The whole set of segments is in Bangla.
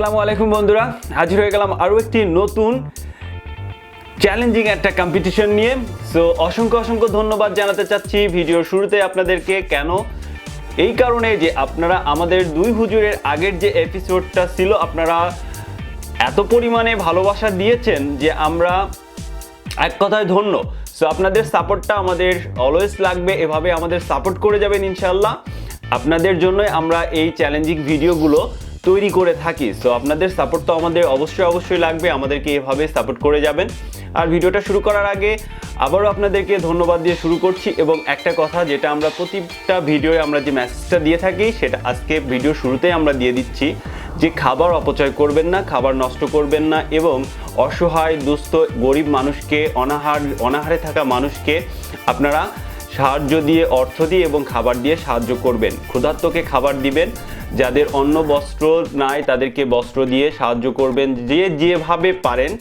আসসালামু আলাইকুম বন্ধুরা, হাজির হয়ে গেলাম আরও একটি নতুন চ্যালেঞ্জিং একটা কম্পিটিশন নিয়ে। সো অসংখ্য ধন্যবাদ জানাতে চাচ্ছি ভিডিওর শুরুতে আপনাদেরকে। কেন? এই কারণে যে আপনারা আমাদের দুই হুজুরের আগের যে এপিসোডটা ছিল আপনারা এত পরিমাণে ভালোবাসা দিয়েছেন যে আমরা এক কথায় ধন্য। সো আপনাদের সাপোর্টটা আমাদের অলওয়েজ লাগবে, এভাবে আমাদের সাপোর্ট করে যাবেন ইনশাল্লাহ। আপনাদের জন্যই আমরা এই চ্যালেঞ্জিং ভিডিওগুলো তৈরি করে থাকি। সো আপনাদের সাপোর্ট তো আমাদের অবশ্যই লাগবে, আমাদেরকে এভাবে সাপোর্ট করে যাবেন। আর ভিডিওটা শুরু করার আগে আবারও আপনাদেরকে ধন্যবাদ দিয়ে শুরু করছি, এবং একটা কথা যেটা আমরা প্রতিটা ভিডিওয়ে আমরা যে মেসেজটা দিয়ে থাকি সেটা আজকে ভিডিও শুরুতেই আমরা দিয়ে দিচ্ছি যে খাবার অপচয় করবেন না, খাবার নষ্ট করবেন না, এবং অসহায় দুস্থ গরিব মানুষকে, অনাহারে থাকা মানুষকে আপনারা সাহায্য দিয়ে, অর্থ দিয়ে এবং খাবার দিয়ে সাহায্য করবেন। ক্ষুধার্তকে খাবার দিবেন, যাদের অন্ন বস্ত্র নাই তাদেরকে বস্ত্র দিয়ে সাহায্য করবেন। যেভাবে পারেন,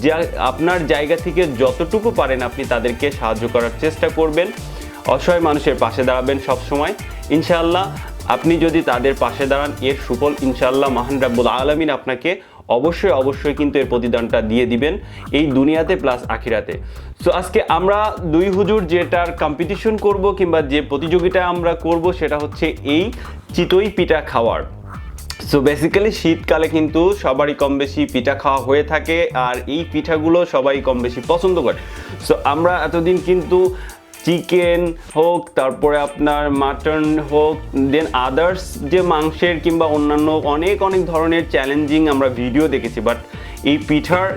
যা আপনার জায়গা থেকে যতটুকু পারেন আপনি তাদেরকে সাহায্য করার চেষ্টা করবেন। অসহায় মানুষের পাশে দাঁড়াবেন সবসময় ইনশাআল্লাহ। আপনি যদি তাদের পাশে দাঁড়ান এর সুফল ইনশাআল্লাহ মহান রাব্বুল আলামিন আপনাকে অবশ্যই কিন্তু এর প্রতিদানটা দিয়ে দিবেন এই দুনিয়াতে প্লাস আখিরাতে। সো আজকে আমরা দুই হুজুর যেটার কম্পিটিশন করব কিংবা যে প্রতিযোগিতা আমরা করব সেটা হচ্ছে এই চিতই পিঠা খাওয়ার। সো বেসিক্যালি শীতকালে কিন্তু সবারই কম বেশি পিঠা খাওয়া হয়ে থাকে, আর এই পিঠাগুলো সবাই কম বেশি পছন্দ করে। সো আমরা এতদিন কিন্তু চিকেন হোক, তারপরে আপনার মাটন হোক, দেন আদার্স যে মাংসের কিংবা অন্যান্য অনেক ধরনের চ্যালেঞ্জিং আমরা ভিডিও দেখেছি, বাট এই পিঠার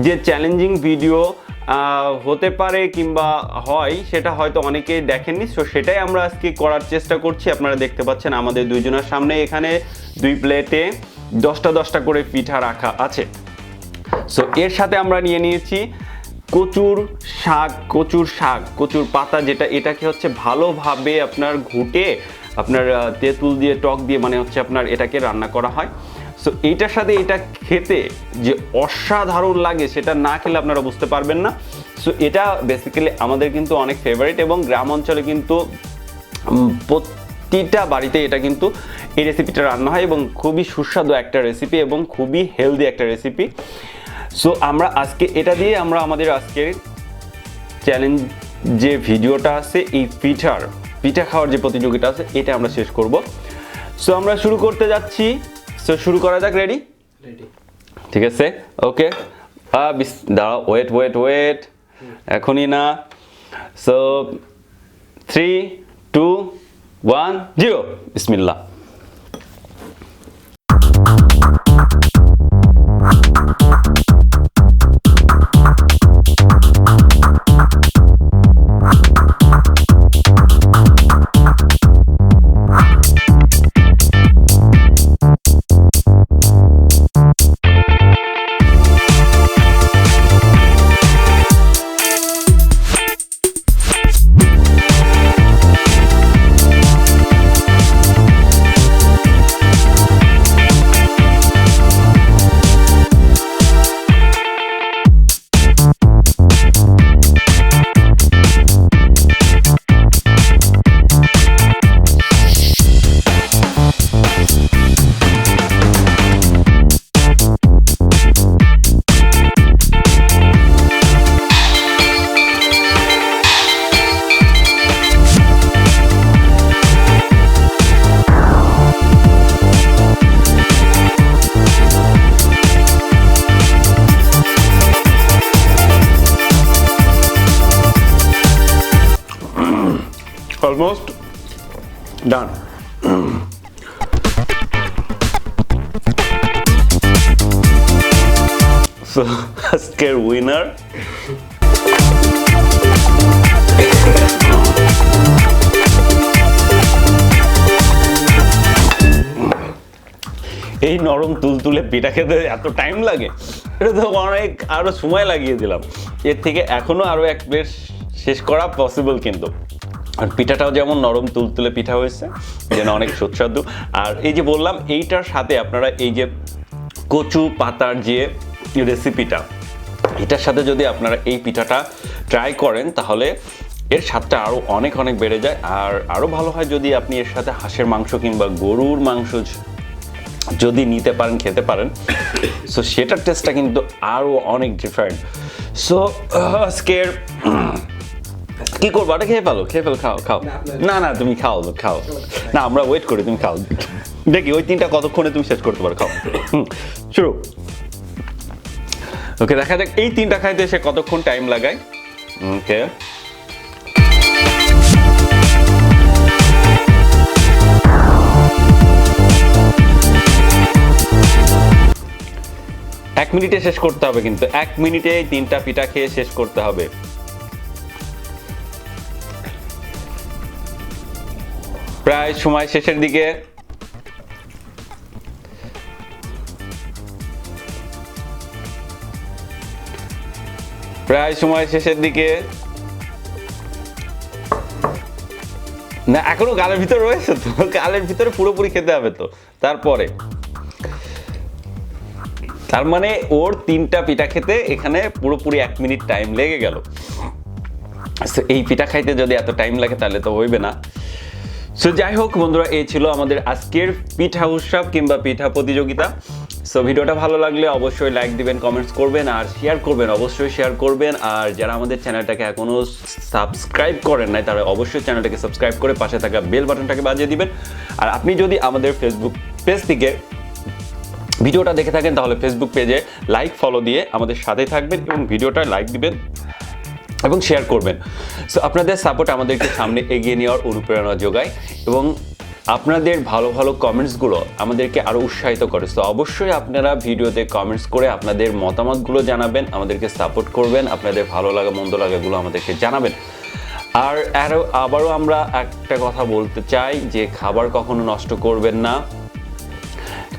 যে চ্যালেঞ্জিং ভিডিও হতে পারে কিংবা হয় সেটা হয়তো অনেকেই দেখেননি। সো সেটাই আমরা আজকে করার চেষ্টা করছি। আপনারা দেখতে পাচ্ছেন আমাদের দুইজনের সামনে এখানে 2 প্লেটে 10টা করে পিঠা রাখা আছে। সো এর সাথে আমরা নিয়ে নিয়েছি কচুর পাতা, যেটা এটাকে হচ্ছে ভালোভাবে আপনার ঘুটে আপনার তেঁতুল দিয়ে, টক দিয়ে, মানে হচ্ছে আপনার এটাকে রান্না করা হয়। সো এইটার সাথে এটা খেতে যে অসাধারণ লাগে সেটা না খেলে আপনারা বুঝতে পারবেন না। সো এটা বেসিক্যালি আমাদের কিন্তু অনেক ফেভারিট, এবং গ্রাম অঞ্চলে কিন্তু প্রতিটা বাড়িতে এটা কিন্তু এই রেসিপিটা রান্না হয়, এবং খুবই সুস্বাদু একটা রেসিপি এবং খুবই হেলদি একটা রেসিপি। সো আমরা আজকে এটা দিয়ে আমরা আমাদের আজকের চ্যালেঞ্জ যে ভিডিওটা আছে, এই পিঠা খাওয়ার যে প্রতিযোগিতা আছে, এটা আমরা শেষ করব। সো আমরা শুরু করতে যাচ্ছি। সো শুরু করা যাক। রেডি? ঠিক আছে, ওকে। দাঁড়াও, ওয়েট, এখনই না। সো 3, 2, 1, 0, বিসমিল্লাহ। Almost done. So আজকের উইনার এই নরম তুলতুলে পিঠা খেতে এত টাইম লাগে, এটা তো অনেক আরো সময় লাগিয়ে দিলাম। এর থেকে এখনো আরো এক প্লেট শেষ করা পসিবল, কিন্তু আর পিঠাটাও যেমন নরম তুলতুলে পিঠা হয়েছে, যেন অনেক সুস্বাদু। আর এই যে বললাম, এইটার সাথে আপনারা এই যে কচু পাতার যে রেসিপিটা, এটার সাথে যদি আপনারা এই পিঠাটা ট্রাই করেন তাহলে এর স্বাদটা আরও অনেক বেড়ে যায়। আর আরও ভালো হয় যদি আপনি এর সাথে হাঁসের মাংস কিংবা গরুর মাংস যদি নিতে পারেন খেতে পারেন, সো সেটার টেস্টটা কিন্তু আরও অনেক ডিফারেন্ট। সো আজকের কি করবো, এটা খেয়ে ফেলো, খাও। না তুমি খাও না, আমরা ওয়েট করি, তুমি খাও, দেখি ওই 3টা কতক্ষণে তুমি শেষ করতে পারো, খাও। শুরু। ওকে, দেখা যাক এই 3টা খাইতে সে কতক্ষণ টাইম লাগায়। ওকে, এক মিনিটে শেষ করতে হবে, কিন্তু 1 মিনিটে 3টা পিঠা খেয়ে শেষ করতে হবে। প্রায় সময় শেষের দিকে। না, এখনো গালের ভিতরে রয়েছে তো, গালের ভিতরে পুরোপুরি খেতে হবে তো, তারপরে। তার মানে ওর 3টা পিঠা খেতে এখানে পুরোপুরি 1 মিনিট টাইম লেগে গেল। এই পিঠা খাইতে যদি এত টাইম লাগে তাহলে তো হইবে না। সো যাই হোক বন্ধুরা, এই ছিল আমাদের আজকের পিঠা উৎসব কিংবা পিঠা প্রতিযোগিতা। সো ভিডিওটা ভালো লাগলে অবশ্যই লাইক দিবেন, কমেন্টস করবেন আর শেয়ার করবেন, অবশ্যই শেয়ার করবেন। আর যারা আমাদের চ্যানেলটাকে এখনও সাবস্ক্রাইব করেন নাই তারা অবশ্যই চ্যানেলটাকে সাবস্ক্রাইব করে পাশে থাকা বেল বাটনটাকে বাজিয়ে দিবেন। আর আপনি যদি আমাদের ফেসবুক পেজ থেকে ভিডিওটা দেখে থাকেন তাহলে ফেসবুক পেজে লাইক ফলো দিয়ে আমাদের সাথে থাকবেন এবং ভিডিওটা লাইক দিবেন এবং শেয়ার করবেন। সো আপনাদের সাপোর্ট আমাদেরকে সামনে এগিয়ে নেওয়ার অনুপ্রেরণা যোগায় এবং আপনাদের ভালো ভালো কমেন্টসগুলো আমাদেরকে আরও উৎসাহিত করে। সো অবশ্যই আপনারা ভিডিওতে কমেন্টস করে আপনাদের মতামতগুলো জানাবেন, আমাদেরকে সাপোর্ট করবেন, আপনাদের ভালো লাগা মন্দ লাগাগুলো আমাদেরকে জানাবেন। আর আবারও আমরা একটা কথা বলতে চাই যে খাবার কখনো নষ্ট করবেন না,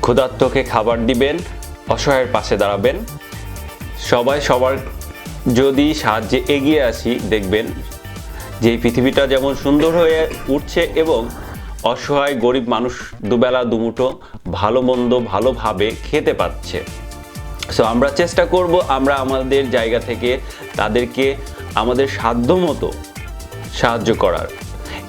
ক্ষুধার্তকে খাবার দিবেন, অসহায়ের পাশে দাঁড়াবেন। সবাই সবার যদি সাহায্যে এগিয়ে আসি, দেখবেন যে এই পৃথিবীটা যেমন সুন্দর হয়ে উঠছে এবং অসহায় গরিব মানুষ দুবেলা দুমুঠো ভালো মন্দ ভালোভাবে খেতে পাচ্ছে। সো আমরা চেষ্টা করব আমরা আমাদের জায়গা থেকে তাদেরকে আমাদের সাধ্যমতো সাহায্য করার।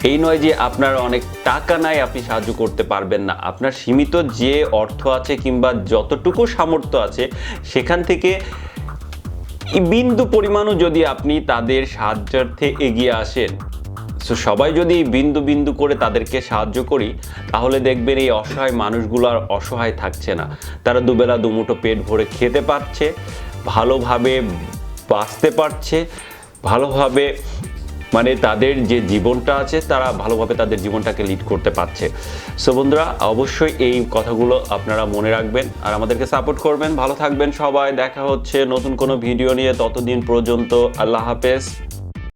এই নয় যে আপনার অনেক টাকা নাই আপনি সাহায্য করতে পারবেন না, আপনার সীমিত যে অর্থ আছে কিংবা যতটুকু সামর্থ্য আছে সেখান থেকে বিন্দু পরিমাণও যদি আপনি তাদের সাহায্যার্থে এগিয়ে আসেন, সো সবাই যদি বিন্দু বিন্দু করে তাদেরকে সাহায্য করি তাহলে দেখবেন এই অসহায় মানুষগুলো আর অসহায় থাকছে না, তারা দুবেলা দুমুঠো পেট ভরে খেতে পারছে, ভালোভাবে বাঁচতে পারছে, ভালোভাবে মানে তাদের যে জীবনটা আছে তারা ভালোভাবে তাদের জীবনটাকে লিড করতে পারছে। সো বন্ধুরা, অবশ্যই এই কথাগুলো আপনারা মনে রাখবেন আর আমাদেরকে সাপোর্ট করবেন। ভালো থাকবেন সবাই, দেখা হচ্ছে নতুন কোনো ভিডিও নিয়ে, ততদিন পর্যন্ত আল্লাহ হাফেজ।